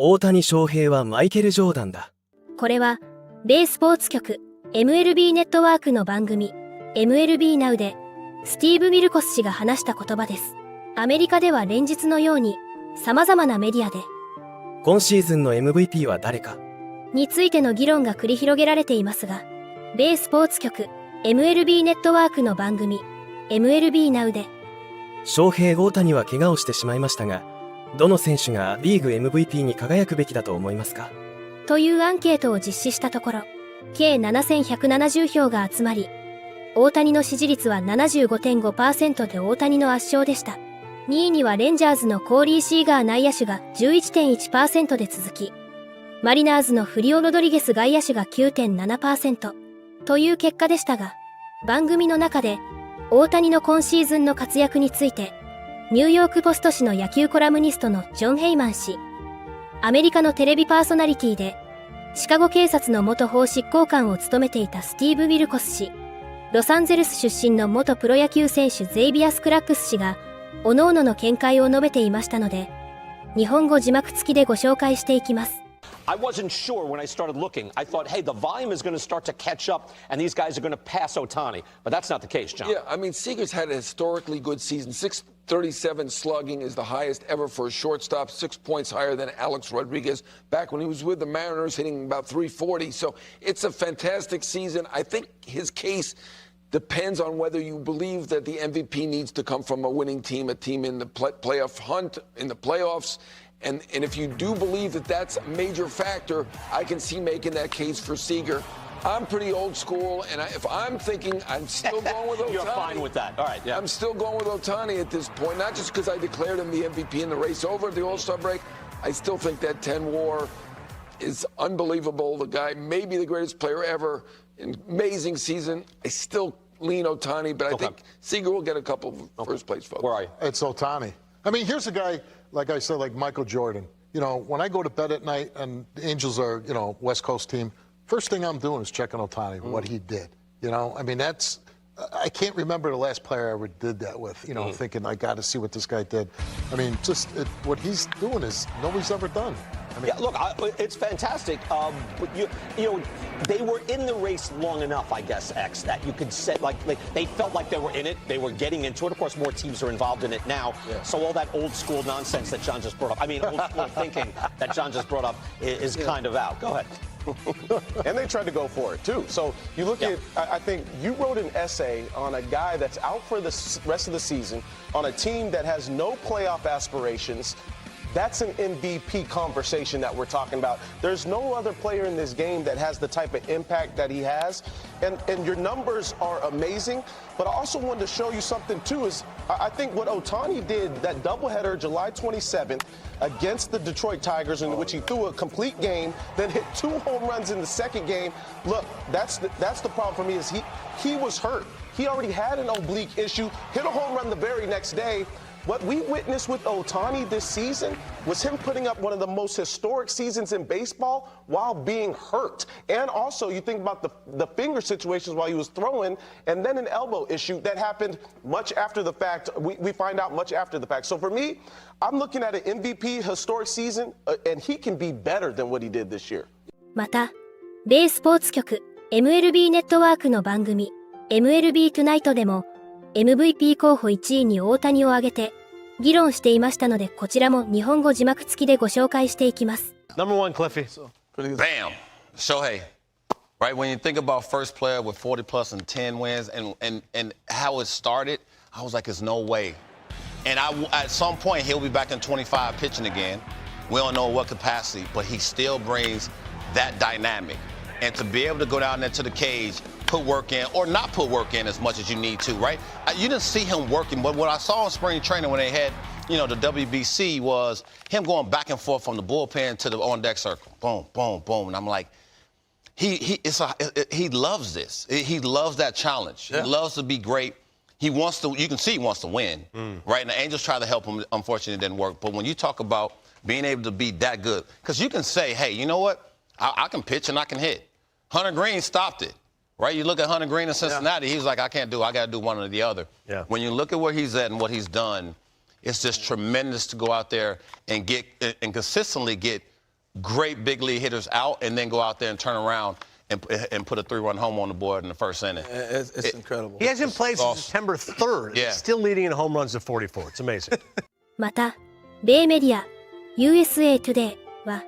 大谷翔平はマイケル・ジョーダンだ。これは、米スポーツ局 MLB ネットワークの番組 MLB Now で、スティーブ・ウィルコス氏が話した言葉です。アメリカでは連日のように、様々なメディアで、今シーズンの MVP は誰かについての議論が繰り広げられていますが、米スポーツ局 MLB ネットワークの番組 MLB Now で、翔平大谷は怪我をしてしまいましたが、どの選手がリーグ MVP に輝くべきだと思いますかというアンケートを実施したところ、計7170票が集まり、大谷の支持率は 75.5% で大谷の圧勝でした。2位にはレンジャーズのコーリー・シーガー内野手が 11.1% で続き、マリナーズのフリオ・ロドリゲス外野手が 9.7% という結果でしたが、番組の中で大谷の今シーズンの活躍について、ニューヨークポスト紙の野球コラムニストのジョン・ヘイマン氏、アメリカのテレビパーソナリティで、シカゴ警察の元法執行官を務めていたスティーブ・ウィルコス氏、ロサンゼルス出身の元プロ野球選手ゼイビア・スクラックス氏が、各々の見解を述べていましたので、日本語字幕付きでご紹介していきます。I wasn't sure when I started looking. I thought, hey, the volume is going to start to catch up, and these guys are going to pass Ohtani. But that's not the case, John. Yeah, I mean, Seager's had a historically good season. 637 slugging is the highest ever for a shortstop, 6 points higher than Alex Rodriguez back when he was with the Mariners, hitting about 340. So it's a fantastic season. I think his case depends on whether you believe that the MVP needs to come from a winning team, a team in the playoff hunt, in the playoffs. And if you do believe that that's a major factor, I can see making that case for Seager. I'm pretty old school, and if I'm thinking, I'm still going with Ohtani. You're fine with that. All right, yeah. I'm still going with Ohtani at this point, not just because I declared him the MVP in the race over at the All-Star break. I still think that 10 WAR is unbelievable. The guy may be the greatest player ever. Amazing season. I still lean Ohtani, but I think Seager will get a couple of first-place votes. Where are you? It's Ohtani. I mean, here's a guy, like I said, like Michael Jordan. You know, when I go to bed at night and the Angels are, you know, West Coast team, first thing I'm doing is checking Ohtani, what he did. You know, I mean, that's, I can't remember the last player I ever did that with, you know, thinking I got to see what this guy did. I mean, just what he's doing is nobody's ever done. I mean, Yeah, look, it's fantastic. But you know, they were in the race long enough, I guess, X, that you could say, like they felt like they were in it. They were getting into it. Of course, more teams are involved in it now. Yeah. So all that old school nonsense that John just brought up, I mean, old school thinking that John just brought up is kind of out. Go ahead. And they tried to go for it, too. So you look at, I think you wrote an essay on a guy that's out for the rest of the season on a team that has no playoff aspirations. That's an MVP conversation that we're talking about. There's no other player in this game that has the type of impact that he has. And your numbers are amazing. But I also wanted to show you something, too, is I think what Ohtani did, that doubleheader July 27th against the Detroit Tigers, in which he threw a complete game, then hit 2 home runs in the second game. Look, that's the problem for me is he was hurt. He already had an oblique issue, hit a home run the very next day. What we witnessed with Ohtani this season was him putting up one of the most historic seasons in baseball while being hurt. And also, you think about the finger situations while he was throwing, and then an elbow issue that happened much after the fact. We find out much after the fact. So for me, I'm looking at an MVP historic season, and he can be better than what he did this year. また、米スポーツ局 MLB ネットワークの番組 MLB Tonight でも MVP 候補1位に大谷を挙げて議論していましたので、こちらも日本語字幕付きでご紹介していきます。Number one, Cliffy. Bam! Shohei. Right, when you think about first player with 40 plus and 10 wins and how it started, I was like, there's no way. And at some point, he'll be back in 25 pitching again. We don't know what capacity, but he still brings that dynamic. And to be able to go down there to the cage, put work in, or not put work in as much as you need to, right? You didn't see him working, but what I saw in spring training when they had, you know, the WBC was him going back and forth from the bullpen to the on-deck circle. Boom, boom, boom. And I'm like, he loves this. He loves that challenge. Yeah. He loves to be great. He wants to, you can see he wants to win, right? And the Angels tried to help him. Unfortunately, it didn't work. But when you talk about being able to be that good, because you can say, hey, you know what? I can pitch and I can hit. Hunter Green stopped it, right? You look at Hunter Green in Cincinnati, he was like, I can't do it. I got to do one or the other. Yeah. When you look at where he's at and what he's done, it's just tremendous to go out there and get and consistently get great big league hitters out and then go out there and turn around and put a 3-run home on the board in the first inning. It's incredible. He hasn't played since September 3rd. Yeah. He's still leading in home runs at 44. It's amazing. また、米メディア USA Today は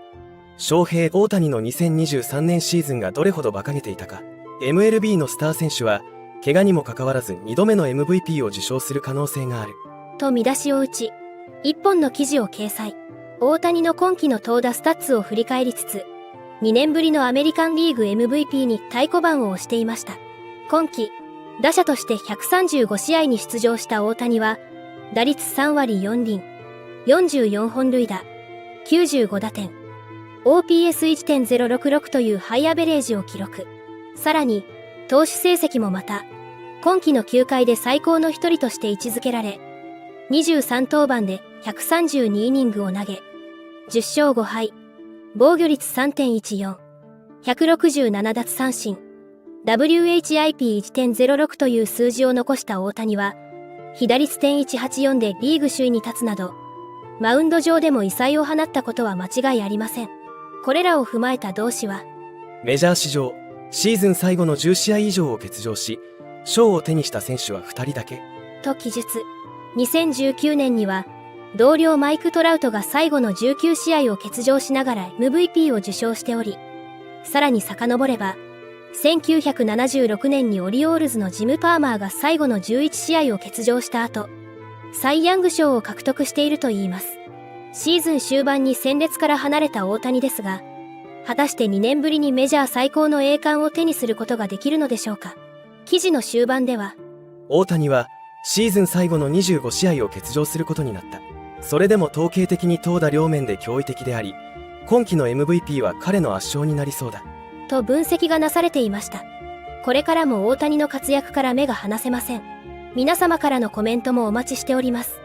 翔平大谷の2023年シーズンがどれほど馬鹿げていたか。 MLB のスター選手は怪我にもかかわらず2度目の MVP を受賞する可能性があると見出しを打ち、1本の記事を掲載。大谷の今季の投打スタッツを振り返りつつ、2年ぶりのアメリカンリーグ MVP に太鼓判を押していました。今季、打者として135試合に出場した大谷は、打率3割4厘、44本塁打、95打点、OPS1.066 というハイアベレージを記録。さらに、投手成績もまた、今季の球界で最高の一人として位置づけられ、23登板で132イニングを投げ、10勝5敗、防御率 3.14、167奪三振、WHIP1.06 という数字を残した大谷は、被打率.184でリーグ首位に立つなど、マウンド上でも異彩を放ったことは間違いありません。これらを踏まえた同志は、メジャー史上シーズン最後の10試合以上を欠場し賞を手にした選手は2人だけと記述。2019年には同僚マイク・トラウトが最後の19試合を欠場しながら MVP を受賞しており、さらに遡れば1976年にオリオールズのジム・パーマーが最後の11試合を欠場した後、サイ・ヤング賞を獲得しているといいます。シーズン終盤に戦列から離れた大谷ですが、果たして2年ぶりにメジャー最高の栄冠を手にすることができるのでしょうか。記事の終盤では、大谷はシーズン最後の25試合を欠場することになった。それでも統計的に投打両面で驚異的であり、今季の MVP は彼の圧勝になりそうだと分析がなされていました。これからも大谷の活躍から目が離せません。皆様からのコメントもお待ちしております。